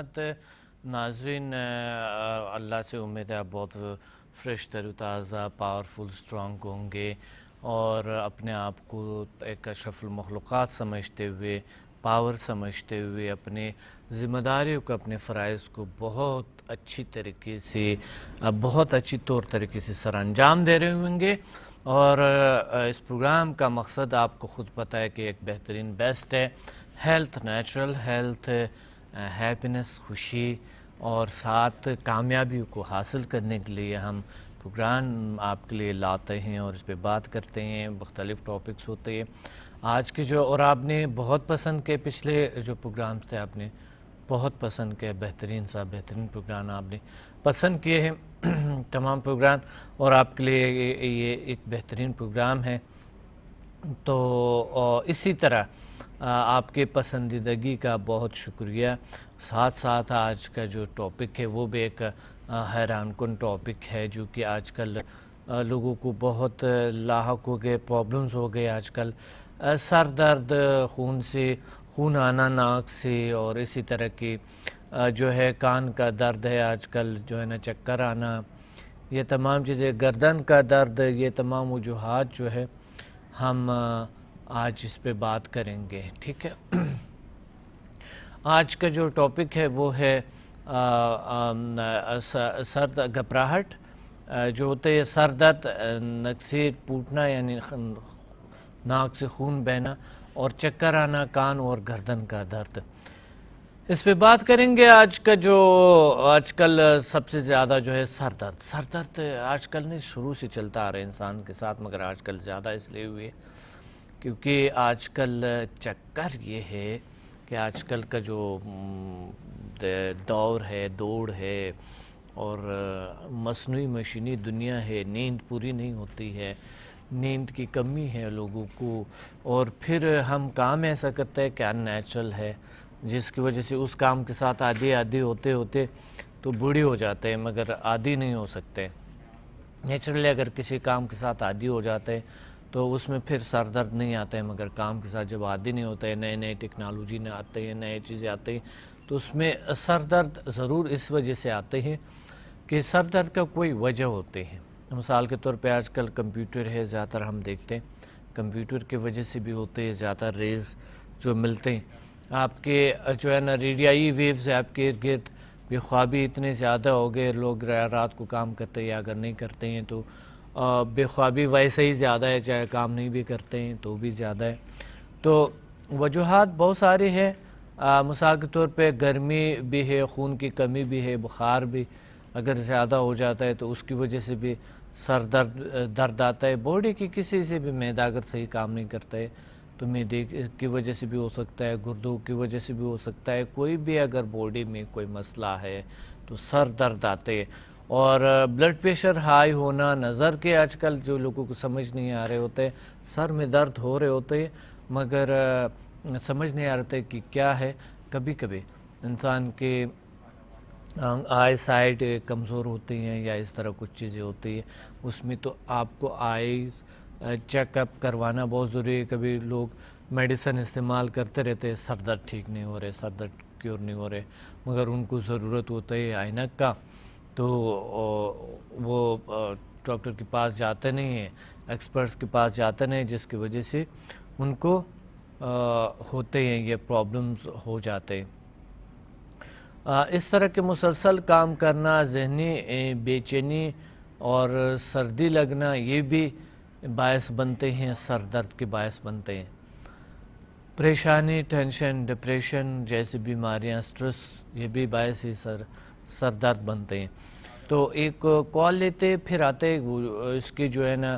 خدمت ناظرین، اللہ سے امید ہے آپ بہت فریش تر و تازہ پاورفل اسٹرانگ ہوں گے اور اپنے آپ کو ایک اشرف المخلوقات سمجھتے ہوئے، پاور سمجھتے ہوئے اپنے ذمہ داریوں کو، اپنے فرائض کو بہت اچھی طریقے سے، بہت اچھی طور طریقے سے سر انجام دے رہے ہوں گے۔ اور اس پروگرام کا مقصد آپ کو خود پتہ ہے کہ ایک بہترین بیسٹ ہے، ہیلتھ، نیچرل ہیلتھ، ہیپینس، خوشی اور ساتھ کامیابی کو حاصل کرنے کے لیے ہم پروگرام آپ کے لیے لاتے ہیں اور اس پہ بات کرتے ہیں، مختلف ٹاپکس ہوتے ہیں۔ آج کے اور آپ نے بہت پسند کے پچھلے جو پروگرامز تھے آپ نے بہت پسند کیا، بہترین پروگرام آپ نے پسند کیے ہیں تمام پروگرام، اور آپ کے لیے یہ ایک بہترین پروگرام ہے۔ تو اسی طرح آپ کے پسندیدگی کا بہت شکریہ۔ ساتھ ساتھ آج کا جو ٹاپک ہے وہ بھی ایک حیران کن ٹاپک ہے، جو کہ آج کل لوگوں کو بہت لاحق ہو گئے، پرابلمز ہو گئے آج کل، سر درد، خون آنا ناک سے، اور اسی طرح کی جو ہے کان کا درد ہے آج کل، جو ہے نا چکر آنا، یہ تمام چیزیں، گردن کا درد، یہ تمام وجوہات جو ہے ہم آج اس پہ بات کریں گے، ٹھیک ہے۔ آج کا جو ٹاپک ہے وہ ہے سر گھبراہٹ جو ہوتے ہے، سر درد، نکسیر پوٹنا یعنی ناک سے خون بہنا، اور چکر آنا، کان اور گردن کا درد، اس پہ بات کریں گے۔ آج کل سب سے زیادہ جو ہے سر درد آج کل نہیں شروع سے چلتا آ رہا ہے انسان کے ساتھ، مگر آج کل زیادہ اس لیے ہوئے کیونکہ آج کل چکر یہ ہے کہ آج کل کا جو دور ہے، دوڑ ہے، اور مصنوعی مشینی دنیا ہے، نیند پوری نہیں ہوتی ہے، نیند کی کمی ہے لوگوں کو، اور پھر ہم کام ایسا کرتے ہیں کہ ان نیچرل ہے، جس کی وجہ سے اس کام کے ساتھ عادی ہوتے تو بوڑھی ہو جاتے ہیں، مگر عادی نہیں ہو سکتے۔ نیچرلی اگر کسی کام کے ساتھ عادی ہو جاتے تو اس میں پھر سر درد نہیں آتا ہے، مگر کام کے ساتھ جب عادی نہیں ہوتا ہے، نئے ٹیکنالوجی نے آتے ہیں، نئے چیزیں آتے ہیں، تو اس میں سر درد ضرور اس وجہ سے آتے ہیں کہ سر درد کا کوئی وجہ ہوتے ہیں۔ مثال کے طور پہ آج کل کمپیوٹر ہے، زیادہ تر ہم دیکھتے ہیں کمپیوٹر کی وجہ سے بھی ہوتے ہیں، زیادہ ریز جو ملتے ہیں آپ کے جو ہے نا ریڈیائی ویوز ہے آپ کے ارد گرد، بے خوابی اتنے زیادہ ہو گئے، لوگ رات کو کام کرتے ہیں یا اگر نہیں کرتے ہیں تو بے خوابی ویسے ہی زیادہ ہے، چاہے کام نہیں بھی کرتے ہیں تو بھی زیادہ ہے۔ تو وجوہات بہت سارے ہیں، مثال کے طور پہ گرمی بھی ہے، خون کی کمی بھی ہے، بخار بھی اگر زیادہ ہو جاتا ہے تو اس کی وجہ سے بھی سر درد آتا ہے، باڈی کی کسی سے بھی معدہ اگر صحیح کام نہیں کرتا ہے تو معدے کی وجہ سے بھی ہو سکتا ہے، گردوں کی وجہ سے بھی ہو سکتا ہے، کوئی بھی اگر باڈی میں کوئی مسئلہ ہے تو سر درد آتے ہیں۔ اور بلڈ پریشر ہائی ہونا، نظر کے آج کل جو لوگوں کو سمجھ نہیں آ رہے ہوتے، سر میں درد ہو رہے ہوتے مگر سمجھ نہیں آ رہے کہ کیا ہے۔ کبھی کبھی انسان کے آئی سائٹ کمزور ہوتی ہیں یا اس طرح کچھ چیزیں ہوتی ہیں، اس میں تو آپ کو آئیز چیک اپ کروانا بہت ضروری ہے۔ کبھی لوگ میڈیسن استعمال کرتے رہتے ہیں، سر درد ٹھیک نہیں ہو رہے، سر درد کیور نہیں ہو رہے، مگر ان کو ضرورت ہوتا ہے عینک کا، تو وہ ڈاکٹر کے پاس جاتے نہیں ہیں، ایکسپرٹس کے پاس جاتے نہیں، جس کی وجہ سے ان کو ہوتے ہیں یہ پرابلمز ہو جاتے ہیں۔ اس طرح کے مسلسل کام کرنا، ذہنی بے چینی اور سردی لگنا، یہ بھی باعث بنتے ہیں، سر درد کے باعث بنتے ہیں۔ پریشانی، ٹینشن، ڈپریشن جیسی بیماریاں، سٹریس، یہ بھی باعث ہی سر درد بنتے ہیں۔ تو ایک کال لیتے پھر آتے، اس کی جو ہے نا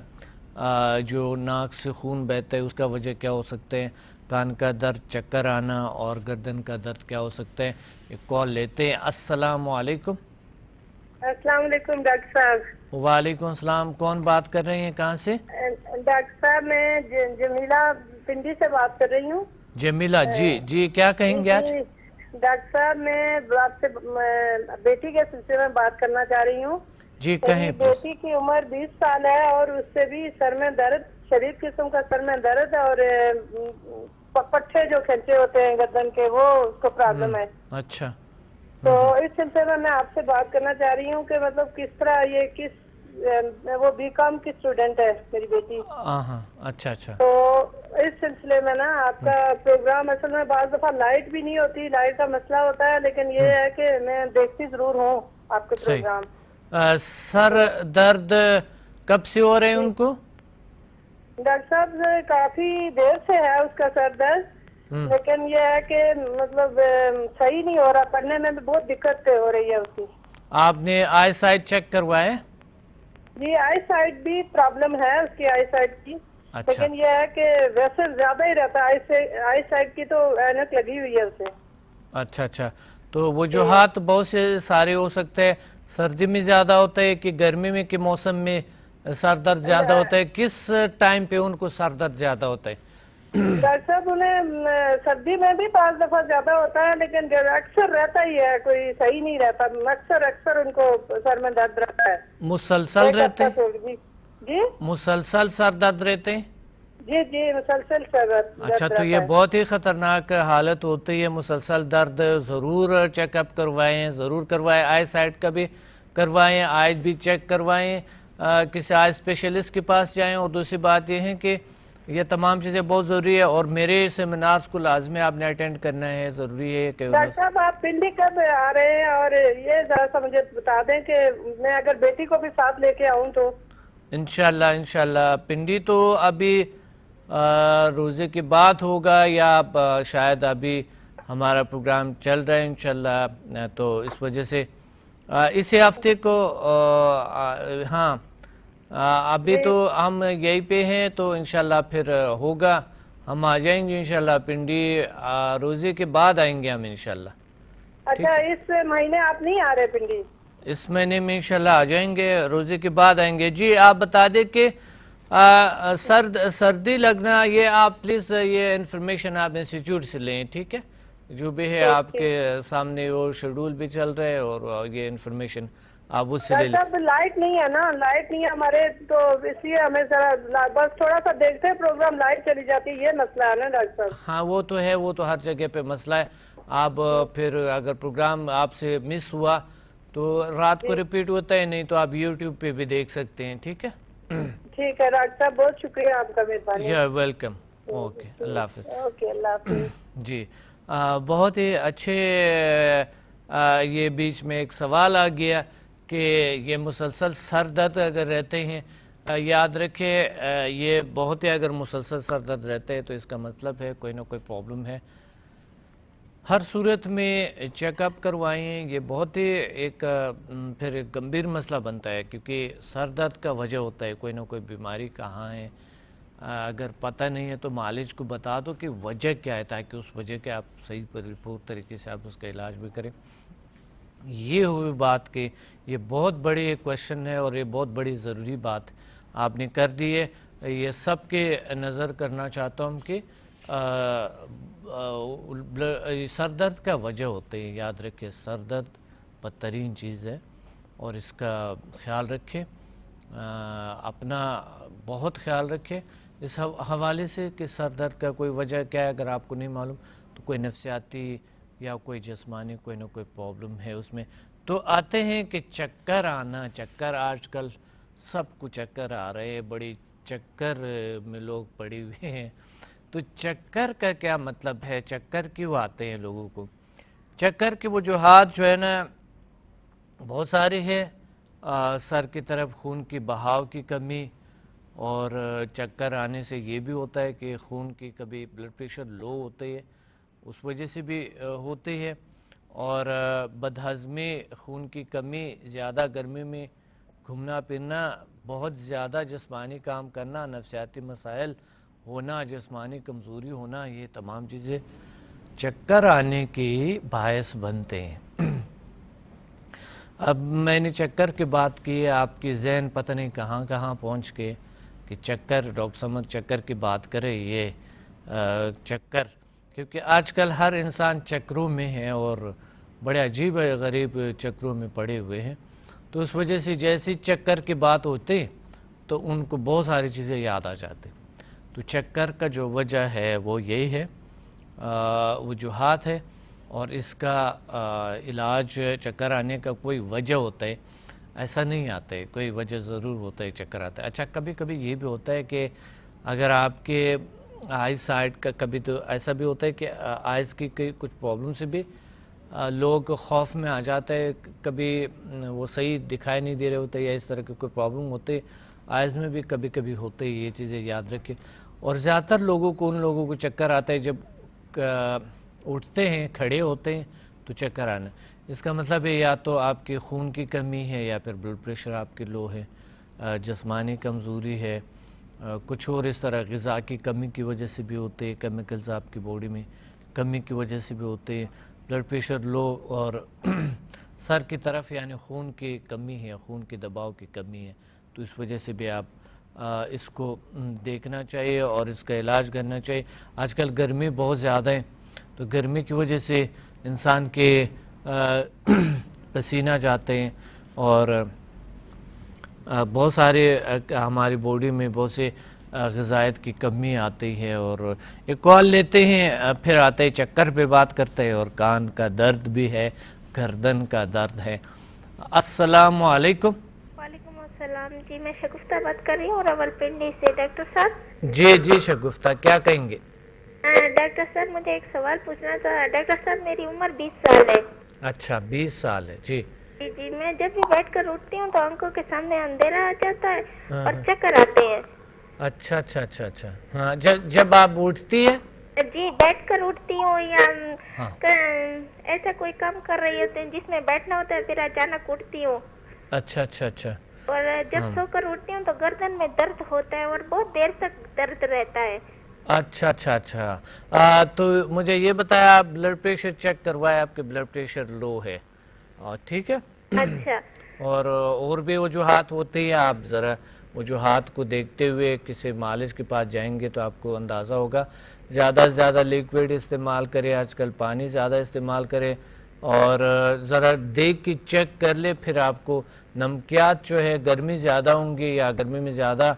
جو ناک سے خون بہتا ہے اس کا وجہ کیا ہو سکتے ہیں، کان کا درد، چکر آنا اور گردن کا درد کیا ہو سکتا ہے۔ ایک کال لیتے ہیں۔ السلام علیکم۔ السلام علیکم ڈاکٹر صاحب۔ وعلیکم السلام، کون بات کر رہے ہیں، کہاں سے؟ ڈاکٹر صاحب میں جمیلہ پنڈی سے بات کر رہی ہوں۔ جمیلہ جی کیا کہیں گے آج؟ ڈاکٹر صاحب میں آپ سے بیٹی کے سلسلے میں بات کرنا چاہ رہی ہوں۔ جی کہیں پلیز۔ بیٹی کی عمر 20 سال ہے اور اس سے بھی سر میں درد، شدید قسم کا سر میں درد اور پٹھے جو کھنچے ہوتے ہیں گردن کے، وہ اس کو پرابلم ہے۔ اچھا تو اس سلسلے میں آپ سے بات کرنا چاہ رہی ہوں کہ مطلب کس طرح یہ وہ بی کام کی اسٹوڈنٹ ہے میری بیٹی. ہاں اچھا. تو اس سلسلے میں نا آپ کا پروگرام اصل میں بعض دفعہ لائٹ بھی نہیں ہوتی, لائٹ کا مسئلہ ہوتا ہے, لیکن یہ ہے کہ میں دیکھتی ضرور ہوں آپ کے پروگرام. سر درد کب سے ہو رہے ہیں ان کو؟ ڈاکٹر صاحب کافی دیر سے ہے اس کا سر درد, لیکن یہ ہے کہ مطلب صحیح نہیں ہو رہا, پڑھنے میں بھی بہت دقت ہو رہی ہے اس کی. آپ نے آئی سائٹ چیک کروائے؟ جی آئی سائٹ بھی پرابلم ہے اس کی, آئی سائٹ کی, لیکن یہ ہے کہ ویسے زیادہ ہی رہتا ہے. آئی سائٹ کی تو اینک لگی ہوئی ہے اسے. اچھا تو وجوہات بہت سے سارے ہو سکتے ہیں. سردی میں زیادہ ہوتا ہے کہ گرمی میں کہ موسم میں سر درد زیادہ ہوتا ہے؟ کس ٹائم پہ ان کو سر درد زیادہ ہوتا ہے؟ ڈاکٹر صاحب انہیں سردی میں بھی 5 دفعہ زیادہ ہوتا ہے, لیکن اکثر رہتا ہی ہے, کوئی صحیح نہیں رہتا. اکثر ان کو سر میں درد رہتا ہے. مسلسل رہتے ہیں؟ جی مسلسل سر درد رہتے ہیں؟ جی مسلسل سر درد. اچھا تو یہ بہت ہی خطرناک حالت ہوتی ہے, مسلسل درد. ضرور چیک اپ کروائیں, ضرور کروائیں, آئی سائٹ کا بھی کروائیں, آئی بھی چیک کروائیں, کسی آئی اسپیشلسٹ کے پاس جائیں. اور دوسری بات یہ ہے کہ یہ تمام چیزیں بہت ضروری ہے, اور میرے سیمینارز کو لازمی آپ نے اٹینڈ کرنا ہے, ضروری ہے کہ ڈاکٹر صاحب آپ پنڈی کب آ رہے ہیں, اور یہ ذرا سا مجھے بتا دیں کہ میں اگر بیٹی کو بھی ساتھ لے کے آؤں تو. انشاءاللہ پنڈی تو ابھی روزے کی بات ہوگا, یا شاید ابھی ہمارا پروگرام چل رہا ہے انشاءاللہ, تو اس وجہ سے اسی ہفتے کو ہاں ابھی تو ہم یہی پہ ہیں, تو انشاءاللہ پھر ہوگا, ہم آ جائیں گے انشاءاللہ پنڈی. روزے کے بعد آئیں گے ہم انشاءاللہ. اچھا اس مہینے آپ نہیں آ رہے پنڈی؟ اس مہینے میں انشاءاللہ آ جائیں گے, روزے کے بعد آئیں گے. جی آپ بتا دیں کہ سردی لگنا, یہ آپ پلیز یہ انفارمیشن آپ انسٹیٹیوٹ سے لیں, ٹھیک ہے؟ جو بھی ہے آپ کے سامنے وہ شیڈول بھی چل رہے, اور یہ انفارمیشن آپ اس سے لے لیں. ڈاکٹر لائٹ نہیں ہے نا, لائٹ نہیں ہے ہمارے, تو اس لیے ہمیں ذرا بس تھوڑا سا دیکھتے ہیں پروگرام, لائٹ چلی جاتی ہے, یہ مسئلہ ہے نا ڈاکٹر صاحب. ہاں وہ تو ہے, وہ تو ہر جگہ پہ مسئلہ ہے. آپ پھر اگر پروگرام آپ سے مس ہوا تو رات کو ریپیٹ ہوتا ہے, نہیں تو آپ یوٹیوب پہ بھی دیکھ سکتے ہیں, ٹھیک ہے؟ ٹھیک ہے ڈاکٹر صاحب, بہت شکریہ آپ کا, مہربانی. ویلکم. اوکے, اللہ حافظ. اوکے, اللہ حافظ. جی بہت ہی اچھے. یہ بیچ میں ایک سوال آ گیا کہ یہ مسلسل سر درد اگر رہتے ہیں, یاد رکھے یہ بہت ہی اگر مسلسل سر درد رہتے ہیں تو اس کا مطلب ہے کوئی نہ کوئی پرابلم ہے. ہر صورت میں چیک اپ کروائیں, یہ بہت ہی ایک پھر ایک گمبھیر مسئلہ بنتا ہے, کیونکہ سر درد کا وجہ ہوتا ہے کوئی نہ کوئی بیماری کہاں ہے. اگر پتہ نہیں ہے تو معالج کو بتا دو کہ وجہ کیا ہے, تاکہ اس وجہ کے آپ صحیح پورے طریقے سے آپ اس کا علاج بھی کریں. یہ ہوئی بات کہ یہ بہت بڑی ایک کویشچن ہے, اور یہ بہت بڑی ضروری بات آپ نے کر دی ہے. یہ سب کے نظر کرنا چاہتا ہوں کہ سر درد کا وجہ ہوتے ہیں. یاد رکھیں سر درد بدترین چیز ہے, اور اس کا خیال رکھیں, اپنا بہت خیال رکھیں اس حوالے سے کہ سر درد کا کوئی وجہ کیا ہے. اگر آپ کو نہیں معلوم تو کوئی نفسیاتی یا کوئی جسمانی کوئی نہ کوئی پرابلم ہے اس میں. تو آتے ہیں کہ چکر آنا, چکر آج کل سب کو چکر آ رہے ہیں, بڑی چکر میں لوگ پڑے ہوئے ہیں. تو چکر کا کیا مطلب ہے, چکر کیوں آتے ہیں لوگوں کو؟ چکر کی وجوہات جو ہے نا بہت سارے ہیں. سر کی طرف خون کی بہاؤ کی کمی, اور چکر آنے سے یہ بھی ہوتا ہے کہ خون کی کبھی بلڈ پریشر لو ہوتے ہے, اس وجہ سے بھی ہوتے ہے. اور بدہضمی, خون کی کمی, زیادہ گرمی میں گھومنا پھرنا, بہت زیادہ جسمانی کام کرنا, نفسیاتی مسائل ہونا, جسمانی کمزوری ہونا, یہ تمام چیزیں چکر آنے کی باعث بنتے ہیں. اب میں نے چکر کی بات کی, آپ کی ذہن پتہ نہیں کہاں کہاں پہنچ کے کہ چکر, ڈاکٹر سمجھ چکر کی بات کرے. یہ چکر کیونکہ آج کل ہر انسان چکروں میں ہے, اور بڑے عجیب غریب چکروں میں پڑے ہوئے ہیں. تو اس وجہ سے جیسی چکر کی بات ہوتی تو ان کو بہت ساری چیزیں یاد آ جاتی. تو چکر کا جو وجہ ہے وہ یہی ہے, وجوہات ہے, اور اس کا علاج چکر آنے کا کوئی وجہ ہوتا ہے ایسا نہیں آتا ہے، کوئی وجہ ضرور ہوتا ہے چکر آتا ہے۔ اچھا کبھی کبھی یہ بھی ہوتا ہے کہ اگر آپ کے آئی سائٹ کا کبھی تو ایسا بھی ہوتا ہے کہ آئز کی کچھ پرابلم سے بھی لوگ خوف میں آ جاتا ہے، کبھی وہ صحیح دکھائی نہیں دے رہے ہوتے یا اس طرح کی کوئی پرابلم ہوتے آئز میں بھی کبھی کبھی ہوتے، یہ چیزیں یاد رکھیں۔ اور زیادہ تر لوگوں کو، ان لوگوں کو چکر آتا ہے جب اٹھتے ہیں، کھڑے ہوتے ہیں تو چکر آنا، اس کا مطلب ہے یا تو آپ کے خون کی کمی ہے یا پھر بلڈ پریشر آپ کے لو ہے، جسمانی کمزوری ہے، کچھ اور اس طرح غذا کی کمی کی وجہ سے بھی ہوتے ہیں، کیمیکلز آپ کی باڈی میں کمی کی وجہ سے بھی ہوتے ہیں، بلڈ پریشر لو اور سر کی طرف یعنی خون کی کمی ہے، خون کے دباؤ کی کمی ہے، تو اس وجہ سے بھی آپ اس کو دیکھنا چاہیے اور اس کا علاج کرنا چاہیے۔ آج کل گرمی بہت زیادہ ہے تو گرمی کی وجہ سے انسان کے پسینہ جاتے ہیں اور بہت سارے ہماری باڈی میں بہت سے غذائیت کی کمی آتی ہے۔ اور ایک کال لیتے ہیں پھر آتے چکر پہ بات کرتے ہیں، اور کان کا درد بھی ہے، گردن کا درد ہے۔ السلام علیکم۔ وعلیکم السلام جی، میں شگفتہ بات کر رہی ہوں راولپنڈی سے۔ ڈاکٹر صاحب جی شگفتہ کیا کہیں گے؟ ڈاکٹر صاحب مجھے ایک سوال پوچھنا تھا۔ ڈاکٹر صاحب میری عمر 20 سال ہے۔ اچھا 20 سال ہے، جی جی میں جب بھی بیٹھ کر اٹھتی ہوں تو آنکھوں کے سامنے اندھیرا آ جاتا ہے اور چکر آتے ہیں۔ اچھا ہاں جب آپ اٹھتی ہے؟ جی بیٹھ کر اٹھتی ہوں یا ایسا کوئی کام کر رہی ہوتی ہوں جس میں بیٹھنا ہوتا ہے، پھر اچانک اٹھتی ہوں۔ اچھا اور جب سو کر اٹھتی ہوں تو گردن میں درد ہوتا ہے اور بہت دیر تک درد رہتا ہے۔ اچھا تو مجھے یہ بتایا، آپ بلڈ پریشر چیک کروایا، آپ کے بلڈ پریشر لو ہے، ٹھیک ہے؟ اچھا۔ اور بھی وجوہات ہوتی ہیں، آپ ذرا وجوہات کو دیکھتے ہوئے کسی مالج کے پاس جائیں گے تو آپ کو اندازہ ہوگا۔ زیادہ سے زیادہ لیکوڈ استعمال کرے، آج کل پانی زیادہ استعمال کرے، اور ذرا دیکھ کے چیک کر لے، پھر آپ کو نمکیات جو ہے گرمی زیادہ ہوں گی یا گرمی میں زیادہ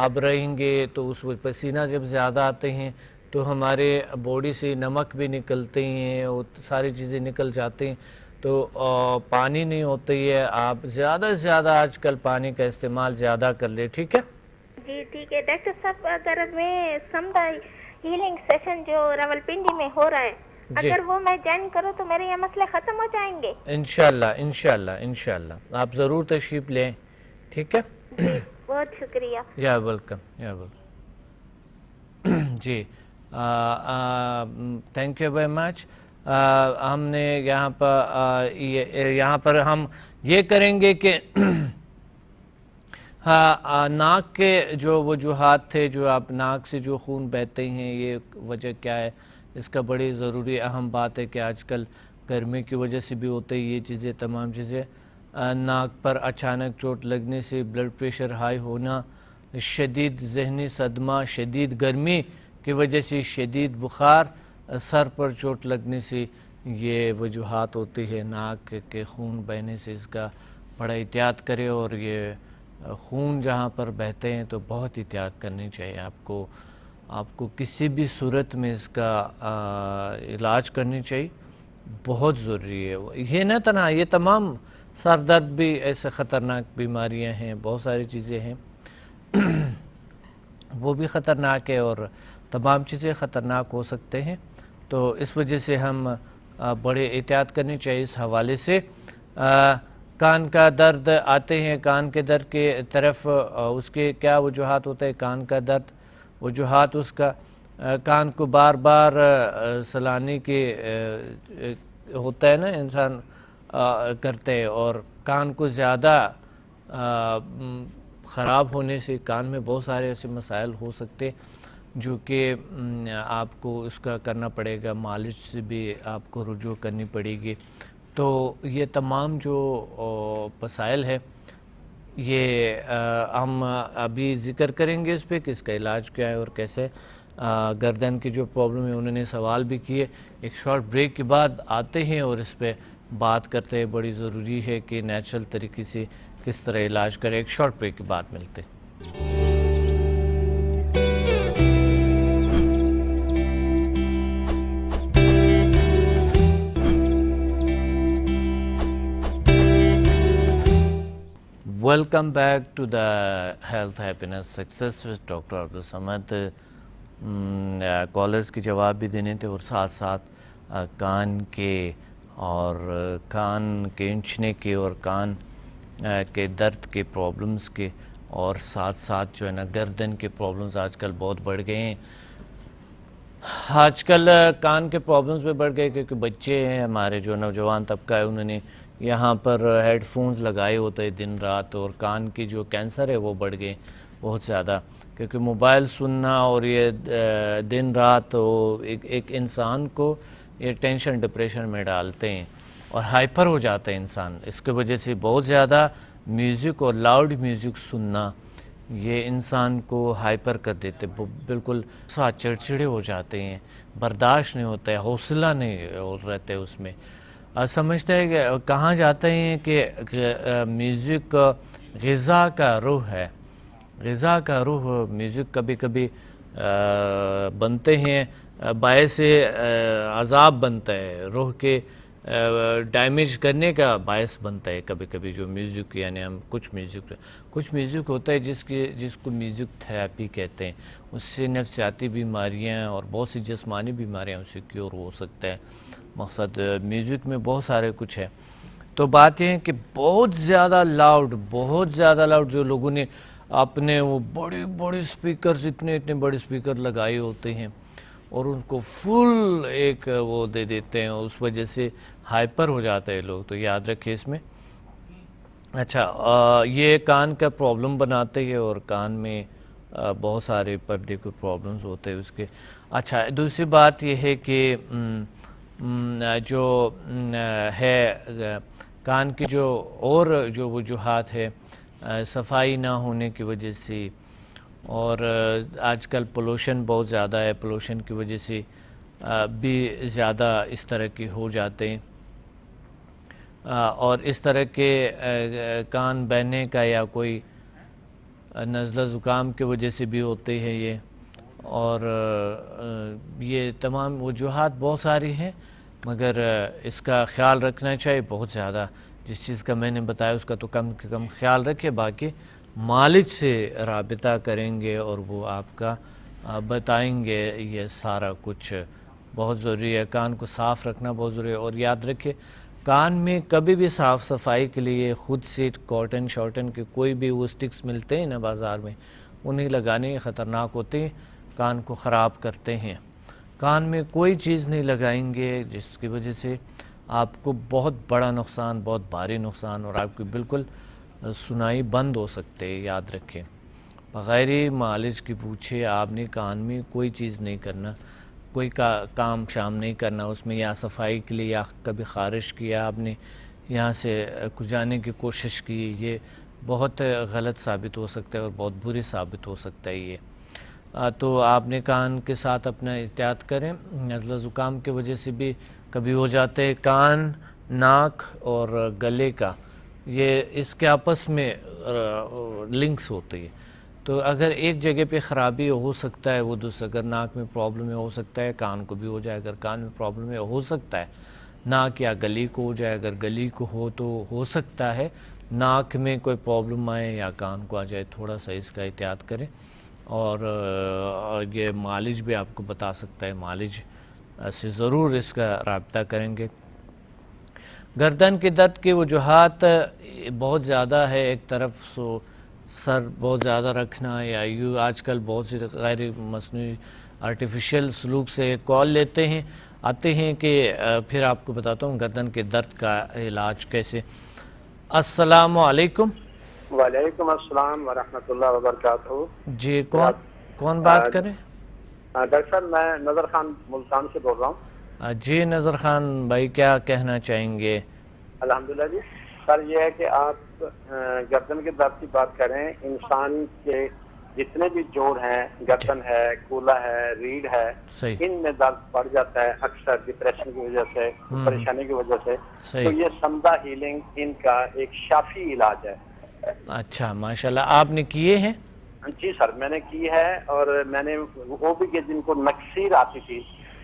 آپ رہیں گے تو اس وقت پسینہ جب زیادہ آتے ہیں تو ہمارے باڈی سے نمک بھی نکلتے ہیں اور ساری چیزیں نکل جاتے ہیں، تو پانی نہیں ہوتی ہے۔ آپ زیادہ سے زیادہ آج کل پانی کا استعمال زیادہ کر لے، ٹھیک ہے؟ جی ٹھیک ہے ڈاکٹر صاحب، اگر میں سمدھا ہیلنگ سیشن جو راولپنڈی میں ہو رہا ہے، اگر وہ میں جوائن کروں تو میرے یہ مسئلے ختم ہو جائیں گے؟ انشاءاللہ آپ ضرور تشریف لیں، ٹھیک ہے؟ جی بہت شکریہ۔ یا ویلکم جی تھینک یو ویری مچ۔ ہم نے یہاں پر ہم یہ کریں گے کہ ناک کے جو وجوہات تھے، جو آپ ناک سے جو خون بہتے ہیں، یہ وجہ کیا ہے، اس کا بڑی ضروری اہم بات ہے کہ آج کل گرمی کی وجہ سے بھی ہوتے ہیں یہ چیزیں، تمام چیزیں۔ ناک پر اچانک چوٹ لگنے سے، بلڈ پریشر ہائی ہونا، شدید ذہنی صدمہ، شدید گرمی کی وجہ سے شدید بخار، سر پر چوٹ لگنے سے یہ وجوہات ہوتی ہے ناک کے خون بہنے سے۔ اس کا بڑا احتیاط کرے، اور یہ خون جہاں پر بہتے ہیں تو بہت احتیاط کرنی چاہیے آپ کو کسی بھی صورت میں اس کا علاج کرنی چاہیے، بہت ضروری ہے۔ یہ نہ تنہا، یہ تمام سر درد بھی ایسے خطرناک بیماریاں ہیں، بہت ساری چیزیں ہیں وہ بھی خطرناک ہے، اور تمام چیزیں خطرناک ہو سکتے ہیں، تو اس وجہ سے ہم بڑے احتیاط کرنی چاہیے اس حوالے سے۔ کان کا درد آتے ہیں، کان کے درد کے طرف اس کے کیا وجوہات ہوتے ہیں؟ کان کا درد وجوہات اس کا کان کو بار بار سلانے کے ہوتا ہے نا، انسان کرتے ہیں، اور کان کو زیادہ خراب ہونے سے کان میں بہت سارے ایسے مسائل ہو سکتے جو کہ آپ کو اس کا کرنا پڑے گا، مالش سے بھی آپ کو رجوع کرنی پڑے گی۔ تو یہ تمام جو مسائل ہے یہ ہم ابھی ذکر کریں گے اس پہ کہ اس کا علاج کیا ہے اور کیسے۔ گردن کی جو پرابلم ہے انہوں نے سوال بھی کیے، ایک شارٹ بریک کے بعد آتے ہیں اور اس پہ بات کرتے ہیں۔ بڑی ضروری ہے کہ نیچرل طریقے سے کس طرح علاج کریں۔ ایک شارٹ بریک کے بعد ملتے ہیں۔ welcome back to the Health Happiness Success with Dr. Abdul Samad. Collars کے جواب بھی دینے تھے اور ساتھ ساتھ کان کے اور کان کے انچنے کے اور کان کے درد کے پرابلمز کے، اور ساتھ ساتھ جو ہے نا گردن کے پرابلمز آج کل بہت بڑھ گئے ہیں. آج کل کان کے پرابلمز بھی بڑھ گئے کیونکہ بچے ہیں ہمارے جو نوجوان طبقہ ہے، انہوں نے یہاں پر ہیڈ فونز لگائے ہوتے ہیں دن رات، اور کان کی جو کینسر ہے وہ بڑھ گئے بہت زیادہ، کیونکہ موبائل سننا اور یہ دن رات ایک انسان کو یہ ٹینشن ڈپریشن میں ڈالتے ہیں اور ہائپر ہو جاتا ہے انسان. اس کی وجہ سے بہت زیادہ میوزک اور لاؤڈ میوزک سننا یہ انسان کو ہائپر کر دیتے، بالکل ساتھ چڑچڑے ہو جاتے ہیں، برداشت نہیں ہوتا ہے، حوصلہ نہیں رہتے اس میں. سمجھتے ہیں کہ کہاں جاتے ہیں کہ میوزک غذا کا روح ہے، غذا کا روح. میوزک کبھی کبھی بنتے ہیں باعث عذاب بنتا ہے، روح کے ڈیمیج کرنے کا باعث بنتا ہے کبھی کبھی جو میوزک. یعنی ہم کچھ میوزک ہوتا ہے جس کو میوزک تھراپی کہتے ہیں، اس سے نفسیاتی بیماریاں اور بہت سی جسمانی بیماریاں اس سے کیور ہو سکتا ہے. مقصد میوزک میں بہت سارے کچھ ہے. تو بات یہ ہے کہ بہت زیادہ لاؤڈ جو لوگوں نے اپنے وہ بڑے سپیکرز اتنے بڑے سپیکر لگائے ہوتے ہیں اور ان کو فل ایک وہ دے دیتے ہیں، اس وجہ سے ہائپر ہو جاتے ہیں لوگ. تو یاد رکھیں اس میں. اچھا، یہ کان کا پرابلم بناتے ہیں اور کان میں بہت سارے پردے کو پرابلمز ہوتے ہیں اس کے. اچھا، دوسری بات یہ ہے کہ جو ہے کان کی جو وجوہات ہے صفائی نہ ہونے کی وجہ سے، اور آج کل پولوشن بہت زیادہ ہے، پولوشن کی وجہ سے بھی زیادہ اس طرح کے ہو جاتے ہیں، اور اس طرح کے کان بہنے کا یا کوئی نزلہ زکام کی وجہ سے بھی ہوتے ہیں یہ. اور یہ تمام وجوہات بہت ساری ہیں، مگر اس کا خیال رکھنا چاہیے بہت زیادہ. جس چیز کا میں نے بتایا اس کا تو کم سے کم خیال رکھے، باقی مالج سے رابطہ کریں گے اور وہ آپ کا بتائیں گے. یہ سارا کچھ بہت ضروری ہے، کان کو صاف رکھنا بہت ضروری ہے. اور یاد رکھے کان میں کبھی بھی صاف صفائی کے لیے خود سے کاٹن شاٹن کے کوئی بھی وہ سٹکس ملتے ہیں نا بازار میں، انہیں لگانے خطرناک ہوتے ہیں، کان کو خراب کرتے ہیں. کان میں کوئی چیز نہیں لگائیں گے جس کی وجہ سے آپ کو بہت بڑا نقصان، بہت بھاری نقصان، اور آپ کی بالکل سنائی بند ہو سکتے ہیں. یاد رکھیں بغیر مالج کی پوچھے آپ نے کان میں کوئی چیز نہیں کرنا، کوئی کام شام نہیں کرنا اس میں، یا صفائی کے لیے یا کبھی خارش کیا آپ نے، یہاں سے کچھ جانے کی کوشش کی، یہ بہت غلط ثابت ہو سکتا ہے اور بہت بری ثابت ہو سکتا ہے یہ. تو آپ نے کان کے ساتھ اپنا احتیاط کریں. نزلہ زکام کی وجہ سے بھی کبھی ہو جاتے ہیں. کان، ناک اور گلے کا یہ اس کے آپس میں لنکس ہوتے ہیں، تو اگر ایک جگہ پہ خرابی ہو سکتا ہے وہ دوسرا، اگر ناک میں پرابلم ہو سکتا ہے کان کو بھی ہو جائے، اگر کان میں پرابلم ہو سکتا ہے ناک یا گلی کو ہو جائے، اگر گلی کو ہو تو ہو سکتا ہے ناک میں کوئی پرابلم آئے یا کان کو آ جائے. تھوڑا سا اس کا احتیاط کریں. اور یہ مالج بھی آپ کو بتا سکتا ہے، مالج سے ضرور اس کا رابطہ کریں گے. گردن کے درد کی وجوہات بہت زیادہ ہے. ایک طرف سر بہت زیادہ رکھنا، یا یوں آج کل بہت سے غیر مصنوعی آرٹیفیشل سلوک سے کال آتے ہیں کہ پھر آپ کو بتاتا ہوں گردن کے درد کا علاج کیسے. السلام علیکم. وعلیکم السلام ورحمۃ اللہ وبرکاتہ. جی کون بات کریں؟ ڈاکٹر صاحب میں نظر خان ملتان سے بول رہا ہوں. جی نظر خان بھائی کیا کہنا چاہیں گے؟ الحمدللہ جی. سر یہ ہے کہ آپ گردن کے درد کی بات کریں، انسان کے جتنے بھی جوڑ ہیں، گردن ہے، کولا ہے، ریڑھ ہے، ان میں درد بڑھ جاتا ہے اکثر ڈپریشن کی وجہ سے، پریشانی کی وجہ سے. تو یہ سمدہ ہیلنگ ان کا ایک شافی علاج ہے. اچھا ماشاءاللہ، آپ نے کیے ہیں؟ جی سر میں نے کی ہے، اور میں نے وہ بھی کہ جن کو نکسیر آتی تھی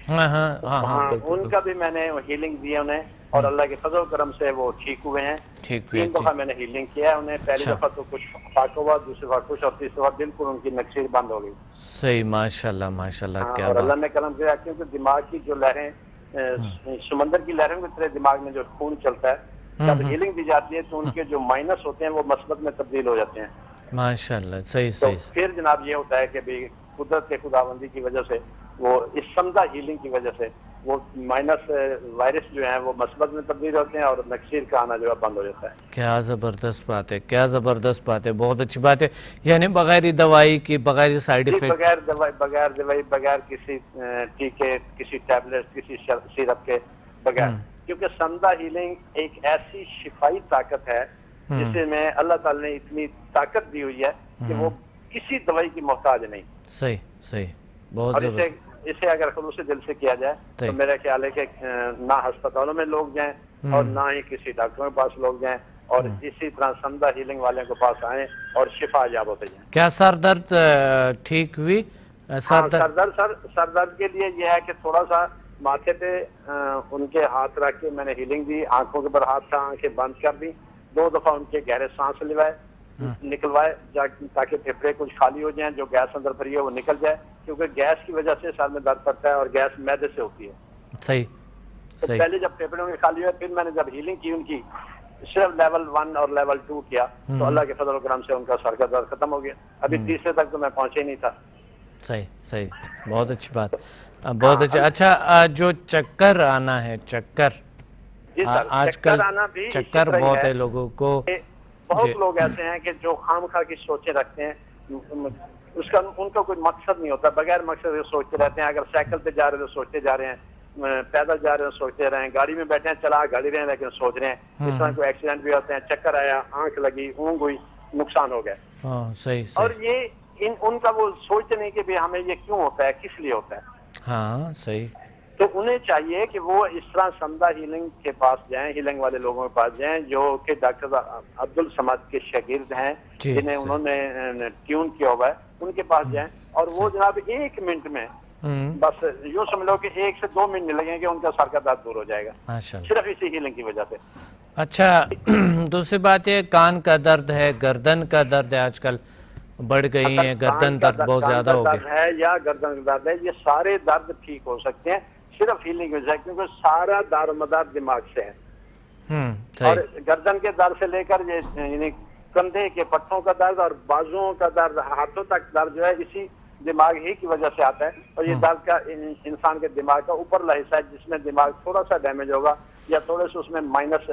ان کا بھی میں نے ہیلنگ دی انہیں، اور اللہ کے فضل و کرم سے وہ ٹھیک ہوئے ہیں. 3 دفعہ میں نے ہیلنگ کیا ہے انہیں. پہلی دفعہ تو کچھ فرق ہوا، دوسری دفعہ کچھ، اور تیسری دفعہ بالکل ان کی نکسیر بند ہو گئی. صحیح، ماشاءاللہ ماشاءاللہ. کیا اور اللہ نے کرم کیا، کیونکہ دماغ کی جو لہریں، سمندر کی لہروں کی طرح دماغ میں جو خون چلتا ہے، جب ہیلنگ دی جاتی ہے تو ان کے جو مائنس ہوتے ہیں وہ مثبت میں تبدیل ہو جاتے ہیں. ماشاءاللہ. صحیح تو صحیح. پھر جناب یہ ہوتا ہے کہ بھی قدرت کے خداوندی کی وجہ سے، وہ اس سمدہ ہیلنگ کی وجہ سے وہ مائنس وائرس جو ہیں وہ مثبت میں تبدیل ہوتے ہیں، اور نکسیر کا آنا جو ہے بند ہو جاتا ہے. کیا زبردست بات ہے، کیا زبردست بات ہے، بہت اچھی بات ہے. یعنی بغیر دوائی کی، بغیر سائیڈ افیکٹ، بغیر دوائی، بغیر کسی ٹیکے، کسی ٹیبلٹ، کسی سیرپ کے بغیر. کیونکہ سمدہ ہیلنگ ایک ایسی شفائی طاقت ہے جس میں اللہ تعالی نے اتنی طاقت دی ہوئی ہے کہ وہ کسی دوائی کی محتاج نہیں. صحیح صحیح، بہت اور زبردست. اسے اگر خلوص دل سے کیا جائے تو میرا خیال ہے کہ نہ ہسپتالوں میں لوگ جائیں اور نہ ہی کسی ڈاکٹروں کے پاس لوگ جائیں، اور اسی طرح سمدہ ہیلنگ والوں کے پاس آئیں اور شفا یاب ہوتے جائیں. کیا سر درد ٹھیک ہوئی؟ سر درد کے لیے یہ ہے کہ تھوڑا سا ماتھے پہ ان کے ہاتھ رکھ کے میں نے ہیلنگ دی. آنکھوں کے اوپر ہاتھ تھا، آنکھیں بند کر دی. 2 دفعہ ان کے گہرے سانس نکلوائے تاکہ پھیپھڑے کچھ خالی ہو جائیں، جو گیس اندر بھری ہے وہ نکل جائے. کیونکہ گیس کی وجہ سے سر میں درد پڑتا ہے، اور گیس معدے سے ہوتی ہے. صحیح. تو پہلے جب پھیپھڑوں کے خالی ہوئے، پھر میں نے جب ہیلنگ کی ان کی، صرف لیول 1 اور لیول 2 کیا، تو اللہ کے فضل و کرم سے ان کا سر کا درد ختم ہو گیا. ابھی تیسرے تک تو میں پہنچے ہی نہیں تھا. صحیح صحیح، بہت اچھی بات، بہت اچھا. اچھا، جو چکر آنا ہے، چکر آج کل چکر بہت ہے لوگوں کو. بہت لوگ ایسے ہیں کہ جو خام خواہ کی سوچیں رکھتے ہیں، ان کا کوئی مقصد نہیں ہوتا، بغیر مقصد سوچتے رہتے ہیں. اگر سائیکل پہ جا رہے ہیں تو سوچتے جا رہے ہیں، پیدل جا رہے ہیں سوچتے رہے ہیں، گاڑی میں بیٹھے ہیں چلا گاڑی رہے ہیں لیکن سوچ رہے ہیں. اس طرح کوئی ایکسیڈنٹ بھی ہوتے ہیں، چکر آیا، آنکھ لگی، اونگ ہوئی، نقصان ہو گئے. صحیح. اور یہ ان کا وہ سوچتے نہیں کہ بھی ہمیں یہ کیوں ہوتا ہے، کس لیے ہوتا ہے. ہاں صحیح. تو انہیں چاہیے کہ وہ اس طرح سمدہ ہیلنگ کے پاس جائیں، ہیلنگ والے لوگوں کے پاس جائیں جو کہ ڈاکٹر عبدالصمد کے شاگرد ہیں، جنہیں انہوں نے ٹیون کیا ہوا ہے. ان کے پاس جائیں اور وہ جناب 1 منٹ میں، بس یوں سمجھ لو کہ 1 سے 2 منٹ لگیں گے، ان کا سر کا درد دور ہو جائے گا، صرف اسی ہیلنگ کی وجہ سے. اچھا، دوسری بات یہ کان کا درد ہے، گردن کا درد ہے، آج کل بڑھ گئی ہیں، گردن درد بہت زیادہ ہو گیا ہے یا گردن کا درد ہے. یہ سارے درد ٹھیک ہو سکتے ہیں صرف ہیلنگ کی وجہ سے، کیونکہ سارا دار و مدار دماغ سے ہے. اور گردن کے درد سے لے کر یعنی کندھے کے پٹھوں کا درد اور بازوؤں کا درد، ہاتھوں تک درد جو ہے اسی دماغ ہی کی وجہ سے آتا ہے. اور یہ درد کا انسان کے دماغ کا اوپرلا حصہ ہے، جس میں دماغ تھوڑا سا ڈیمیج ہوگا یا تھوڑے سے اس میں مائنس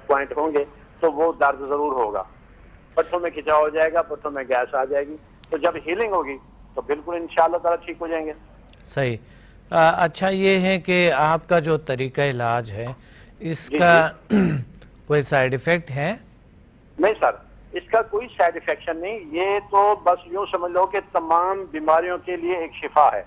پوائنٹ ہوں گے تو وہ درد ضرور ہوگا. پٹھوں میں کھچاؤ ہو جائے گا، پٹھوں میں گیس آ جائے گی. تو جب ہیلنگ ہوگی تو بالکل انشاءاللہ تعالیٰ ٹھیک ہو جائیں گے. صحیح. اچھا، یہ ہے کہ آپ کا جو طریقہ علاج ہے اس کا کوئی سائیڈ ایفیکٹ ہے؟ نہیں سر، اس کا کوئی سائیڈ ایفیکشن نہیں. یہ تو بس یوں سمجھ لو کہ تمام بیماریوں کے لیے ایک شفا ہے،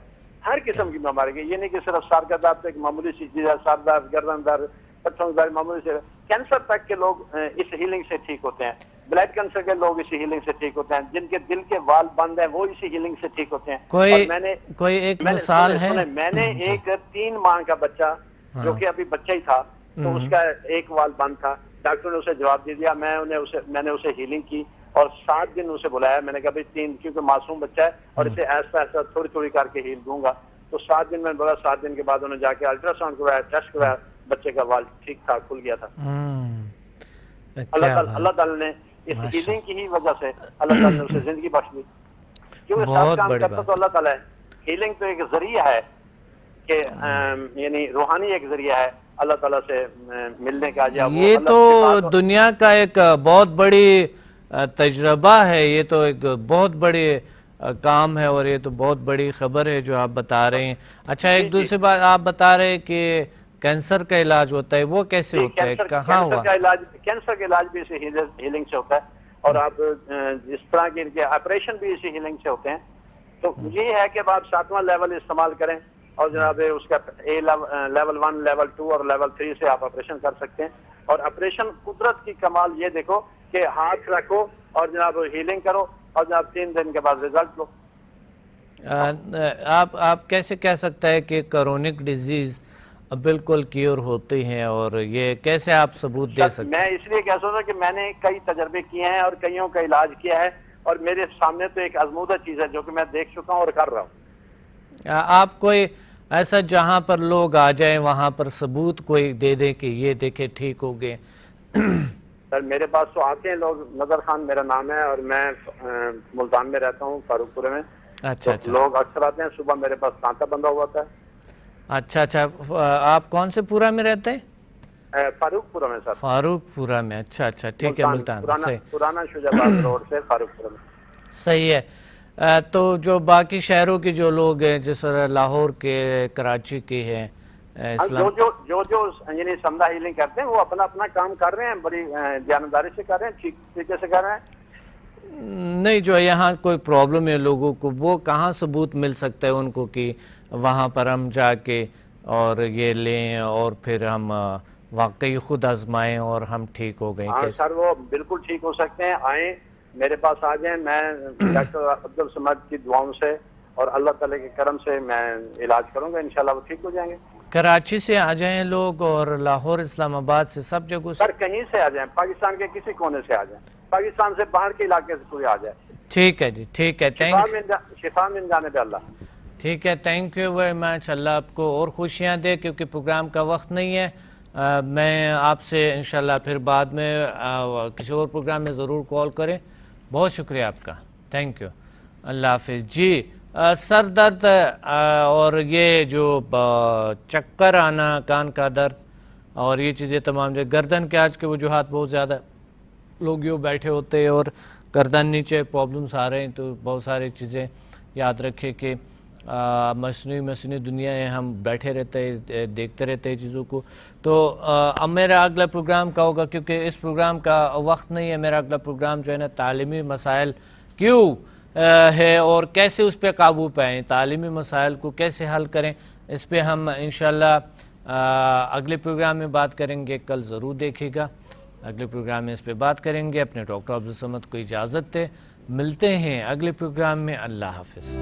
ہر قسم کی بیماری کے. یہ نہیں کہ صرف سر کا درد ایک معمولی سی چیز ہے، سر درد، گردن درد، پٹھوں کا درد معمولی سے. کینسر تک کے لوگ اس ہیلنگ سے ٹھیک ہوتے ہیں. بلڈ کینسر کے لوگ اسی ہیلنگ سے ٹھیک ہوتے ہیں. جن کے دل کے وال بند ہیں وہ اسی ہیلنگ سے ٹھیک ہوتے ہیں. کوئی ایک مثال ہے؟ میں نے ایک 3 ماہ کا بچہ جو کہ ابھی بچہ ہی تھا، تو اس کا ایک وال بند تھا. ڈاکٹر نے اسے جواب دے دیا. میں نے اسے ہیلنگ کی اور 7 دن اسے بلایا. میں نے کہا 3، کیونکہ معصوم بچہ ہے اور اسے ایسا تھوڑی تھوڑی کر کے ہیل دوں گا. تو 7 دن میں بولا. 7 دن کے بعد انہوں نے جا کے الٹرا ساؤنڈ کروایا، ٹیسٹ کروایا، بچے کا وال ٹھیک ٹھاک کھل گیا تھا. اللہ تعالیٰ نے اس ہیلنگ کی ہی وجہ سے اللہ تعالیٰ نے اسے زندگی بخش دی. کیونکہ سب کام کرتا تو اللہ تعالیٰ ہے. ہیلنگ تو ایک ذریعہ ہے کہ یعنی روحانی ایک ذریعہ ہے اللہ تعالیٰ سے ملنے کا. یہ تو دنیا کا ایک بہت بڑی تجربہ ہے، یہ تو ایک بہت بڑی کام ہے اور یہ تو بہت بڑی خبر ہے جو آپ بتا رہے ہیں. اچھا، ایک دوسری بات آپ بتا رہے ہیں کہ کینسر کا علاج ہوتا ہے، وہ کیسے ہوتا ہے، کہاں ہوا؟ کینسر کا علاج بھی اسی ہیلنگ سے ہوتا ہے. اور آپ جس طرح کے آپریشن بھی اسی ہیلنگ سے ہوتے ہیں. تو یہ ہے کہ آپ 7واں لیول استعمال کریں اور جناب اس کا لیول 1، لیول 2 اور لیول 3 سے آپ آپریشن کر سکتے ہیں. اور آپریشن قدرت کی کمال یہ دیکھو کہ ہاتھ رکھو اور جناب ہیلنگ کرو اور جناب 3 دن کے بعد رزلٹ لو. آپ کیسے کہہ سکتا ہے کہ کرونک ڈیزیز بالکل کیور ہوتی ہیں، اور یہ کیسے آپ ثبوت دے سکتے ہیں؟ میں اس لیے کہہ سکتا ہوں کہ میں نے کئی تجربے کیے ہیں اور کئیوں کا علاج کیا ہے، اور میرے سامنے تو ایک آزمودہ چیز ہے جو کہ میں دیکھ چکا ہوں اور کر رہا ہوں۔ آپ کوئی ایسا جہاں پر لوگ آ جائیں وہاں پر ثبوت کوئی دے دیں کہ یہ دیکھیں ٹھیک ہو گئے؟ سر میرے پاس تو آتے ہیں لوگ، نظر خان میرا نام ہے اور میں ملتان میں رہتا ہوں، فاروق پورے میں۔ اچھا لوگ اکثر آتے ہیں، صبح میرے پاس کانٹا بندھا ہوا تھا۔ اچھا آپ کون سے پورا میں رہتے ہیں؟ فاروق پورا میں سر۔ فاروق پورا میں، اچھا ٹھیک ہے، ملتان پرانا شجاباد روڈ سے فاروق پورا میں۔ صحیح ہے۔ تو جو باقی شہروں کے جو لوگ ہیں، جس طرح لاہور کے، کراچی کے ہیں، جو یعنی سمدہ ہیلنگ کرتے ہیں وہ اپنا اپنا کام کر رہے ہیں، بڑی دیانتداری سے کر رہے ہیں، ٹھیک طریقے سے کر رہے ہیں۔ نہیں، جو یہاں کوئی پرابلم ہے لوگوں کو، وہ کہاں ثبوت مل سکتا ہے ان کو کہ وہاں پر ہم جا کے اور یہ لیں اور پھر ہم واقعی خود آزمائیں اور ہم ٹھیک ہو گئے؟ ہاں سر، وہ بالکل ٹھیک ہو سکتے ہیں، آئیں میرے پاس آ جائیں، میں ڈاکٹر عبدالصمد کی دعاؤں سے اور اللہ تعالیٰ کے کرم سے میں علاج کروں گا، انشاءاللہ وہ ٹھیک ہو جائیں گے۔ کراچی سے آ جائیں لوگ، اور لاہور، اسلام آباد سے، سب جگہوں سے؟ سر کہیں سے آ جائیں، پاکستان کے کسی کونے سے آ جائیں، پاکستان سے باہر کے علاقے سے کوئی آ جائے۔ ٹھیک ہے جی، ٹھیک ہے، شفا من جانب اللہ۔ ٹھیک ہے، تھینک یو ویری مچ۔ اللہ آپ کو اور خوشیاں دے، کیونکہ پروگرام کا وقت نہیں ہے۔ میں آپ سے انشاءاللہ پھر بعد میں کسی اور پروگرام میں ضرور کال کریں۔ بہت شکریہ آپ کا، تھینک یو، اللہ حافظ۔ جی، سر درد اور یہ جو چکر آنا، کان کا درد اور یہ چیزیں تمام، جو گردن کے آج کے وجوہات بہت زیادہ، لوگ یوں بیٹھے ہوتے ہیں اور گردن نیچے پرابلمس آ رہے ہیں، تو بہت ساری چیزیں یاد رکھے کہ مصنوعی دنیا ہے، ہم بیٹھے رہتے ہیں، دیکھتے رہتے ہیں چیزوں کو۔ تو اب میرا اگلا پروگرام کا ہوگا، کیونکہ اس پروگرام کا وقت نہیں ہے، میرا اگلا پروگرام جو ہے نا تعلیمی مسائل کیوں ہے اور کیسے اس پہ قابو پائیں، تعلیمی مسائل کو کیسے حل کریں، اس پہ ہم انشاءاللہ اگلے پروگرام میں بات کریں گے۔ کل ضرور دیکھے گا، اگلے پروگرام میں اس پہ بات کریں گے۔ اپنے ڈاکٹر عبدالصمد کو اجازت دے، ملتے ہیں اگلے پروگرام میں۔ اللہ حافظ۔